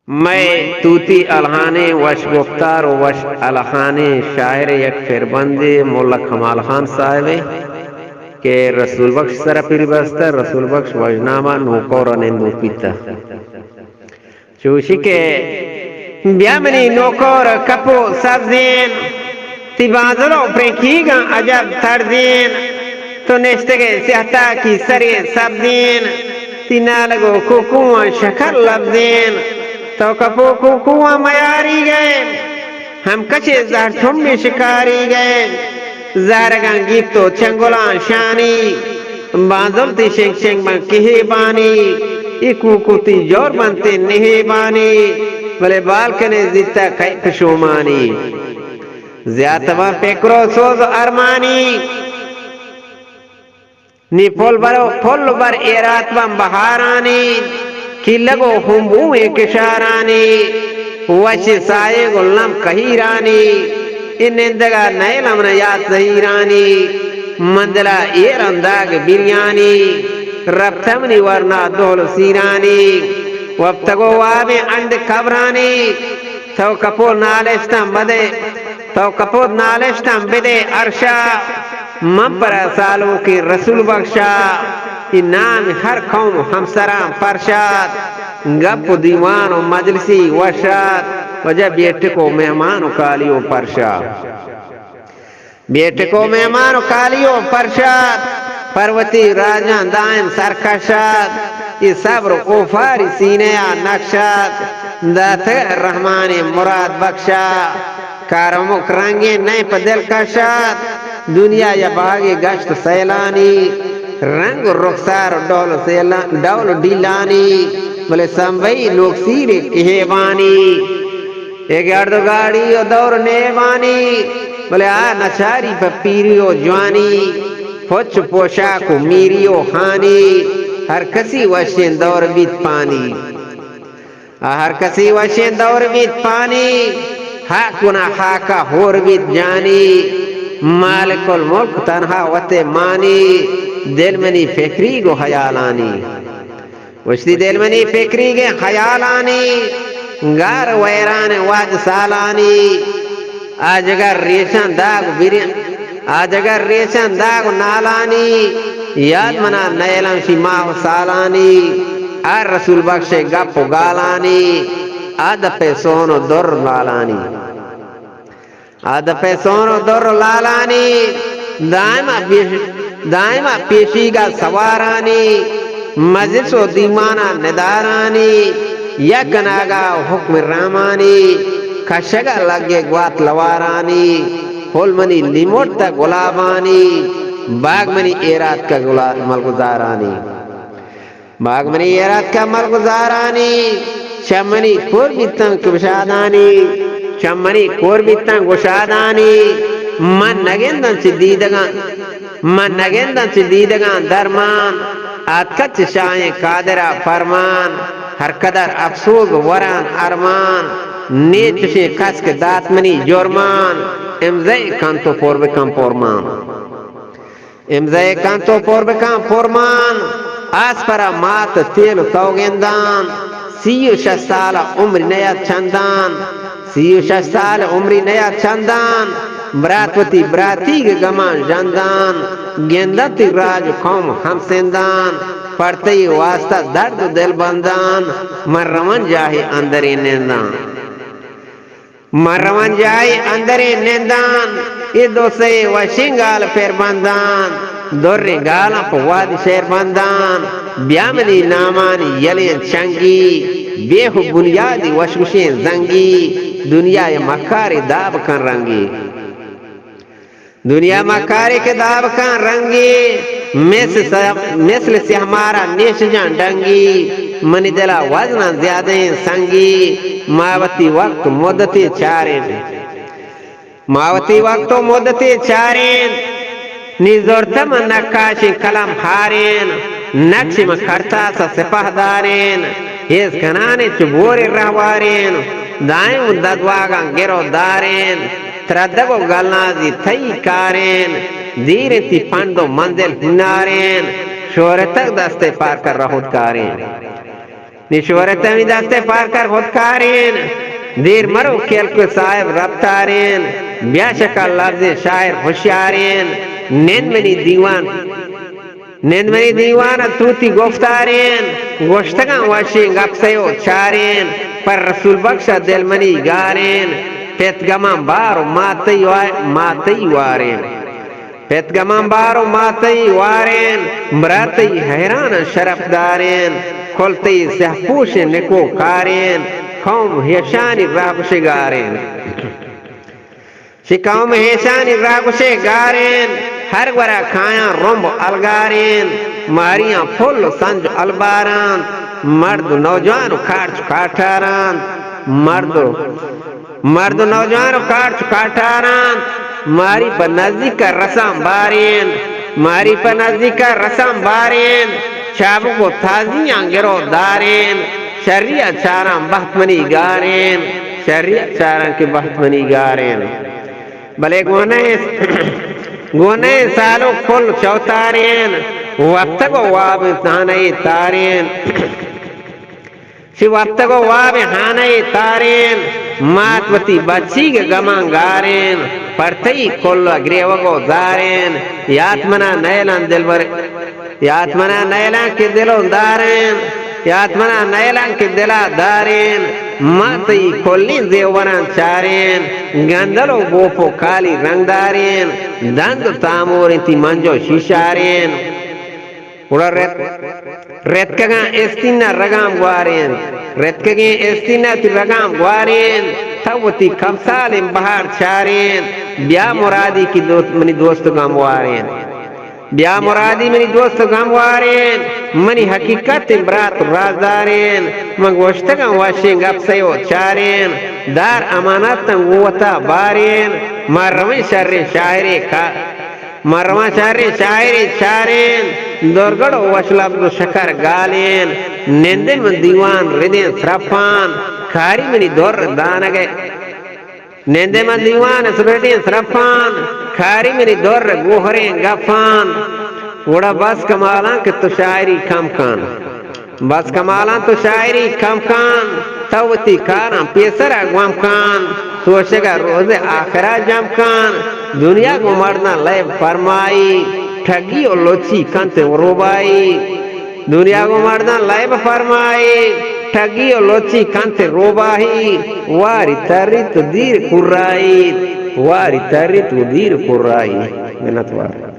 میں توتی الحانے وش گفتار و وش الحانے شاعر یک فربندے مولا کمال خان صاحب کہ رسول بخش سر پیر بستا رسول بخش وجنامہ نوکور نندو پیتا چوشی کے بیامنی نوکور کپو سبزین تی بازلو پرنکی گا عجب تردین تو نشتگے سیحتا کی سری سبزین تی نالگو کوکوان شکر لبزین تو کپو کوکوان میاری گئے ہم کچھ زہر تھم میں شکاری گئے زہرگان گیت تو چنگلان شانی بازل تی شنگ شنگ بان کہی بانی ای کوکو تی جور بانتے نہیں بانی بلے بالکنے زیتا کئی پشومانی زیادہ پیکرو سوز ارمانی نی پھول بر ایرات بم بہارانی کی لگو ہمبو ایک شارانی وچ سائے گلنم کہیرانی ان اندگا نیلم نیات زہیرانی مندلہ ایر انداگ بریانی ربتمنی ورنا دول سیرانی وابتگو وابی اند کبرانی تو کپور نالشتم بدے عرشا من پر سالوں کی رسول بخشا نام ہر قوم ہمسران پرشاد گپ دیوان و مجلسی وشاد وجہ بیٹکو مہمان و کالیو پرشاد بیٹکو مہمان و کالیو پرشاد پروتی راجان دائم سرکشاد یہ صبر و فاری سینیا نقشاد دات رحمان مراد بخشا کارمک رنگی نئی پا دل کشاد دنیا یا باغی گشت سیلانی رنگ رخسار ڈول ڈیلانی بلے سنبئی لوگ سیر کہیبانی ایک اردو گاڑی و دور نیبانی بلے نچاری پا پیری و جوانی پوچھ پوشاک و میری و خانی ہر کسی وشین دور بیت پانی ہر کسی وشین دور بیت پانی حاکنا حاکا ہور بیت جانی مالک الملک تنہا وتے مانی دل منی فکری گو خیالانی وشتی دل منی فکری گے خیالانی گار ویران واج سالانی آجگر ریشن داغ نالانی یاد منا نیلم شی ماہ سالانی آر رسول بخش گپ گالانی آدپ سونو در لالانی آدپ سونو در لالانی دائما پیشی گا سوارانی مجلس و دیمانا ندارانی یک ناگا حکم رامانی کشگا لگے گوات لوارانی پھول منی لیموٹ تا گلابانی باغ منی ایرات کا ملگزارانی باغ منی ایرات کا ملگزارانی چمنی کور بیتن کبشادانی چمنی کور بیتن گشادانی من نگندن چی دیدگان درمان آتکت شاہیں قادرہ فرمان ہر قدر افسوگ وران ارمان نیچشی کسک دات منی جرمان امزائی کانتو پور بکن پورمان امزائی کانتو پور بکن پورمان آس پرا مات تیل توگندان 36 سال عمر نیا چندان 36 سال عمری نیا چندان براتوتی براتی گمان جندان گندتی راج قوم ہم سندان پڑتی واسطہ درد دل بندان مرمن جاہی اندری نندان مرمن جاہی اندری نندان یہ دو سے وشنگال پھر بندان دوری گالا پا وادی شیر بندان بیامنی نامانی یلین چنگی بیہو بنیادی وشمشین زنگی دنیا مکاری داب کن رنگی دنیا مکاری کے داب کن رنگی مثل سے ہمارا نیش جان ڈنگی منی دلا وزنا زیادہ سنگی ماوتی وقت مدتی چارین ماوتی وقت مدتی چارین نیزورتم نقاشی کلم ہارین نقشی مکرتا سا سپاہ دارین ہیز کنانی چبوری رہوارین دائم ددواغان گرو دارین تردگو گلنازی تھی کارین دیر تی پندو منزل ہنارین شور تک دستے پار کر رہود کارین نشورت می دستے پار کر خودکارین دیر مرو کھیل کو صاحب رفتارین بیا شکل لفظ شاعر ہوشیارین نیند منی دیوان توتی گفتارین گوشتگاں واشی گپ سیو چارین پر رسول بخش دل منی گارین پیتگمان بارو ماتی وارین پیتگمان بارو ماتی وارین مراتی حیران شرف دارین کھلتی سہپوش نکو کارین قوم ہیشانی راگوش گارین قوم ہیشانی راگوش گارین ہر گورا کھایا رومب الگارین ماریاں پھول سنج الباران مرد نوجوان کاٹ کاٹاران مرد نوجوان کاٹ کاٹاران ماری پر نزدیک کا رسام بارین چابو کو تازیاں گرو دارین شریع چاران بہت منی گارین بلے گونے سالو کھل چوتارین وقت کو واب ہانے تارین ماتوتی بچی کے گمان گارین پرتی کھل گریو کو دارین یاتمنا نیلان کے دلو دارین کے دلا دارین ماتی کھلی دیوران چارین گندلو گوپو کالی رنگ دارین دند تامورین تی منجو شیشارین ریت کگاں استینا رگام گوارین تاوتی کمسالیم بہار چارین بیا مرادی کی منی دوست گاموارین منی حقیقت برات رازدارین مگوشتگاں واشین گپ سیو چارین دار امانت ووتا بارین مروان شہر شاعری چارین دورگڑ وشلب شکر گالین نندن من دیوان ردین سرپان کھاری منی دور دانگے نندے من دیوان سردین سرپان کھاری منی دور گوہرین گفان وڑا بس کمالان کہ تو شاعری کم کان توتی کاران پیسر اگوام کان سوشگا روز آخرہ جم کان دنیا کو مردنا لئے فرمائی ٹھگی اور لوچی کنتے روبائی واری تری تو دیر قرائی منت وار